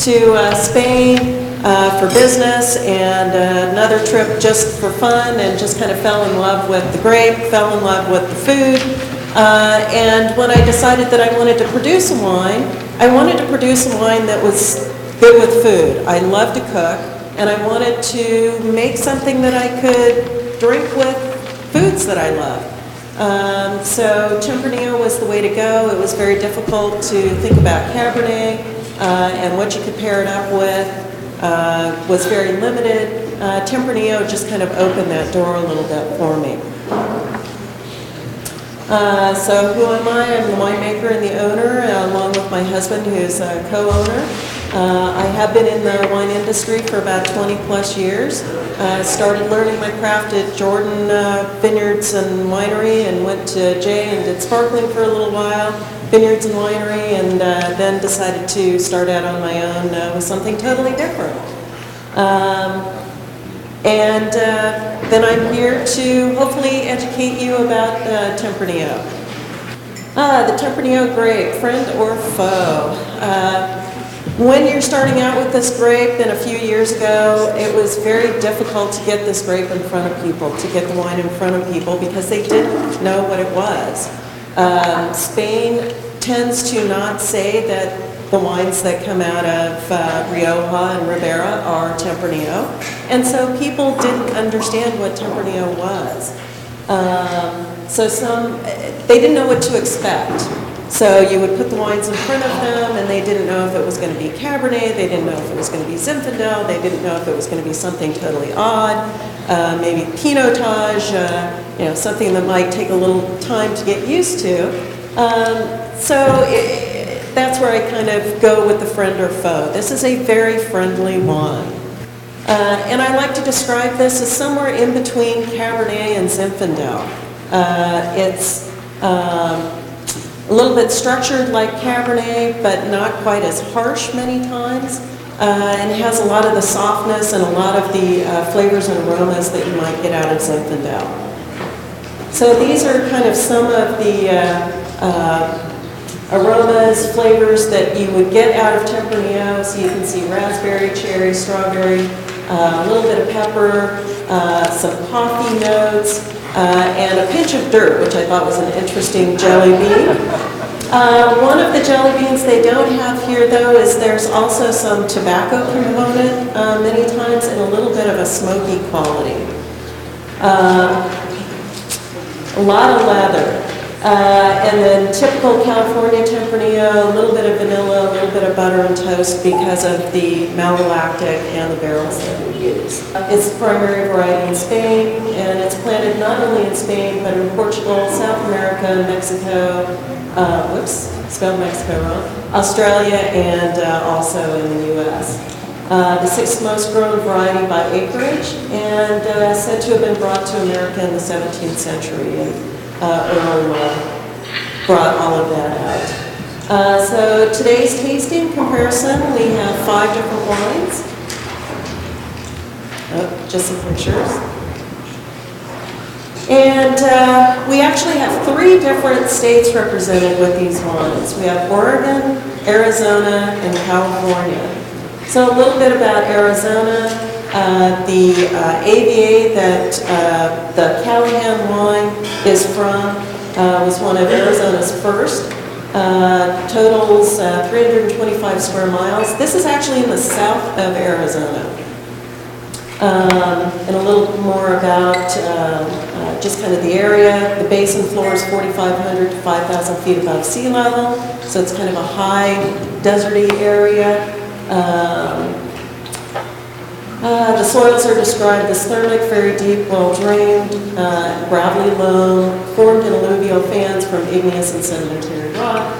to Spain for business, and another trip just for fun, and just kind of fell in love with the grape, fell in love with the food. And when I decided that I wanted to produce a wine, I wanted to produce a wine that was good with food. I love to cook, and I wanted to make something that I could drink with foods that I love. So Tempranillo was the way to go. It was very difficult to think about Cabernet, and what you could pair it up with was very limited. Tempranillo just kind of opened that door a little bit for me. So who am I? I'm the winemaker and the owner, along with my husband, who's a co-owner. I have been in the wine industry for about 20 plus years. Started learning my craft at Jordan Vineyards and Winery, and went to Jay and did sparkling for a little while, vineyards and winery, and then decided to start out on my own with something totally different. And then I'm here to hopefully educate you about Tempranillo. The Tempranillo grape, friend or foe. When you're starting out with this grape, then a few years ago, it was very difficult to get this grape in front of people, to get the wine in front of people, because they didn't know what it was. Spain tends to not say that the wines that come out of Rioja and Ribera are Tempranillo, and so people didn't understand what Tempranillo was. They didn't know what to expect. So you would put the wines in front of them, and they didn't know if it was going to be Cabernet, they didn't know if it was going to be Zinfandel, they didn't know if it was going to be something totally odd, maybe Pinotage, something that might take a little time to get used to. That's where I kind of go with the friend or foe. This is a very friendly wine. And I like to describe this as somewhere in between Cabernet and Zinfandel. It's a little bit structured like Cabernet, but not quite as harsh many times. And it has a lot of the softness and a lot of the flavors and aromas that you might get out of Zinfandel. So these are kind of some of the aromas, flavors that you would get out of Tempranillo. So you can see raspberry, cherry, strawberry, a little bit of pepper, some coffee notes, and a pinch of dirt, which I thought was an interesting jelly bean. One of the jelly beans they don't have here, though, is there's also some tobacco component many times, and a little bit of a smoky quality. A lot of leather. And then typical California Tempranillo, a little bit of vanilla, a little bit of butter and toast because of the malolactic and the barrels that we use. It's the primary variety in Spain, and it's planted not only in Spain, but in Portugal, South America, Mexico, spelled Mexico wrong, Australia, and also in the U.S. The sixth most grown variety by acreage, and said to have been brought to America in the 17th century. And Earl brought all of that out. So today's tasting comparison, we have 5 different wines. Oh, just some pictures. And we actually have 3 different states represented with these wines. We have Oregon, Arizona, and California. So a little bit about Arizona. The AVA that the Callahan wine is from was one of Arizona's first. Totals 325 square miles. This is actually in the south of Arizona. And a little more about just kind of the area. The basin floor is 4,500 to 5,000 feet above sea level, so it's kind of a high deserty area. The soils are described as thermic, very deep, well-drained, gravelly loam, formed in alluvial fans from igneous and sedimentary rock.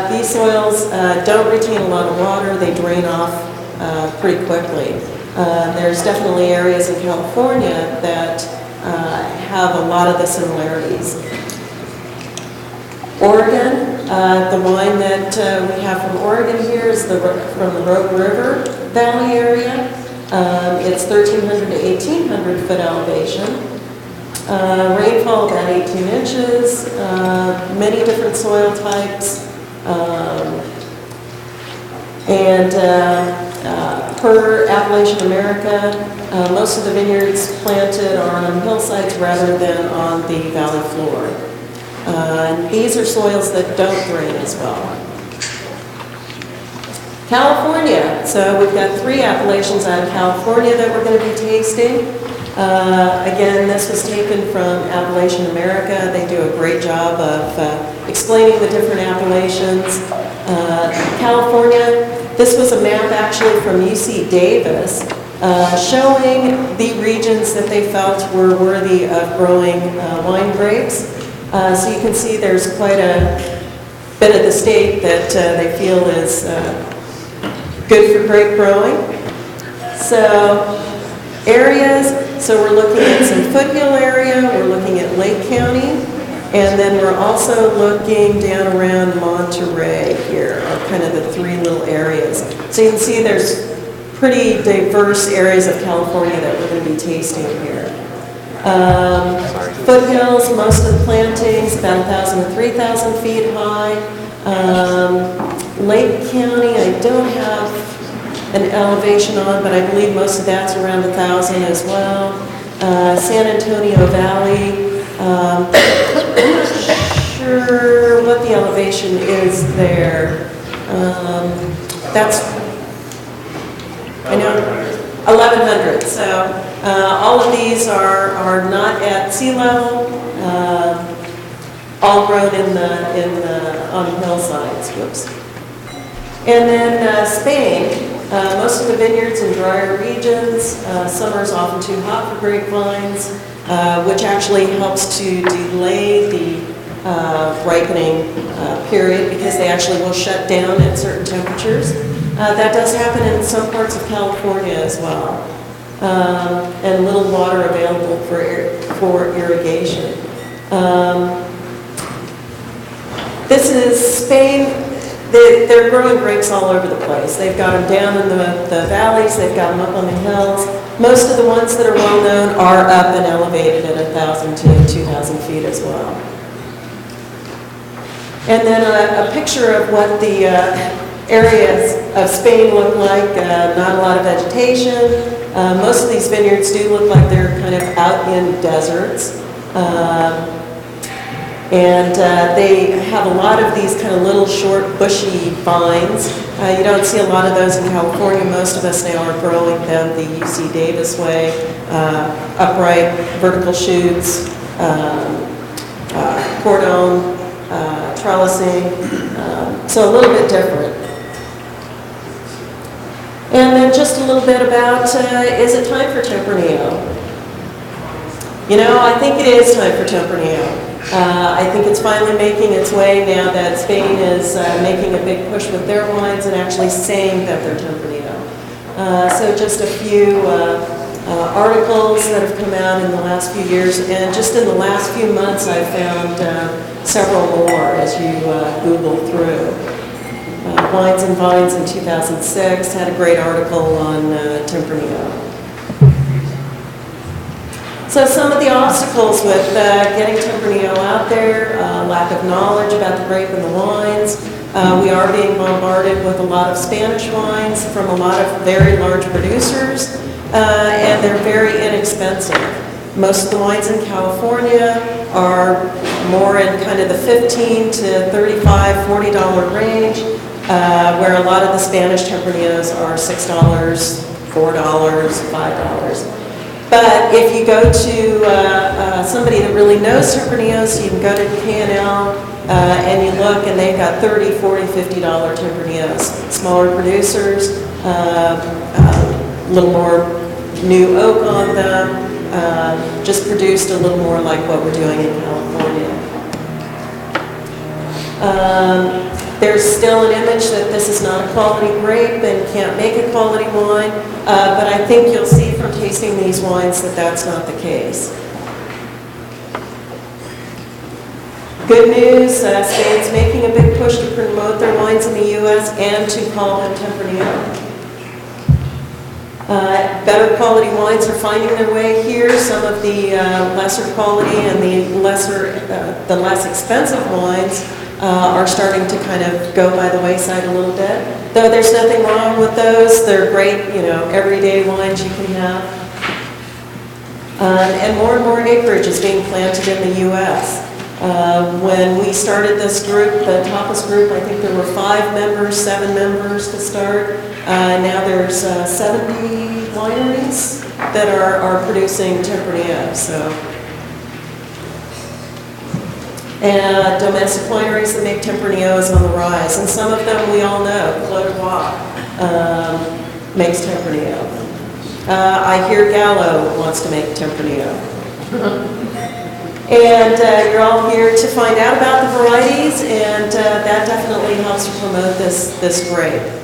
These soils don't retain a lot of water. They drain off pretty quickly. There's definitely areas in California that have a lot of the similarities. Oregon, the wine that we have from Oregon here is from the Rogue River Valley area. It's 1,300 to 1,800 foot elevation. Rainfall about 18 inches, many different soil types. And per Appalachian America, most of the vineyards planted are on hillsides rather than on the valley floor. And these are soils that don't drain as well. California. So we've got 3 appellations out of California that we're going to be tasting. Again, this was taken from Appalachian America. They do a great job of explaining the different appellations. California, this was a map actually from UC Davis showing the regions that they felt were worthy of growing wine grapes. So you can see there's quite a bit of the state that they feel is good for grape growing. So areas, so we're looking at some foothill area, we're looking at Lake County, and then we're also looking down around Monterey here, are kind of the 3 little areas. So you can see there's pretty diverse areas of California that we're going to be tasting here. Foothills, most of the plantings, about 1,000 to 3,000 feet high. Lake County, I don't have an elevation on, but I believe most of that's around 1,000 as well. San Antonio Valley, I'm not sure what the elevation is there. That's, I know, 1,100. So all of these are not at sea level, all grown on hillsides. Whoops. And then Spain. Most of the vineyards in drier regions, summer's often too hot for grapevines, which actually helps to delay the ripening period because they actually will shut down at certain temperatures. That does happen in some parts of California as well, and little water available for irrigation. This is Spain. They're growing grapes all over the place. They've got them down in the valleys, they've got them up on the hills. Most of the ones that are well known are up and elevated at 1,000 to 2,000 feet as well. And then a picture of what the areas of Spain look like. Not a lot of vegetation. Most of these vineyards do look like they're kind of out in deserts. And they have a lot of these kind of little short bushy vines. You don't see a lot of those in California. Most of us now are growing them the UC Davis way, upright vertical shoots, cordon, trellising, so a little bit different. And then just a little bit about, is it time for Tempranillo? You know, I think it is time for Tempranillo. I think it's finally making its way now that Spain is making a big push with their wines and actually saying that they're Tempranillo. So just a few articles that have come out in the last few years, and just in the last few months I've found several more as you Google through. Wines and Vines in 2006 had a great article on Tempranillo. So some of the obstacles with getting Tempranillo out there, lack of knowledge about the grape and the wines. We are being bombarded with a lot of Spanish wines from a lot of very large producers, and they're very inexpensive. Most of the wines in California are more in kind of the $15 to $35, $40 range, where a lot of the Spanish Tempranillos are $6, $4, $5. But if you go to somebody that really knows Tempranillos, you can go to K&L and you look, and they've got $30, $40, $50 Tempranillos. Smaller producers, a little more new oak on them, just produced a little more like what we're doing in California. There's still an image that this is not a quality grape and can't make a quality wine, but I think you'll see from tasting these wines that that's not the case. Good news, Spain's making a big push to promote their wines in the U.S. and to call them Tempranillo. Better quality wines are finding their way here. Some of the lesser quality and the less expensive wines are starting to kind of go by the wayside a little bit. Though there's nothing wrong with those, they're great, you know, everyday wines you can have. And more acreage is being planted in the U.S. When we started this group, the TAPAS group, I think there were 5 members, 7 members to start. Now there's 70 wineries that are producing Tempranillo. So, and domestic wineries that make Tempranillo is on the rise, and some of them we all know. Clos du Roi makes Tempranillo. I hear Gallo wants to make Tempranillo. And you're all here to find out about the varieties, and that definitely helps to promote this grape.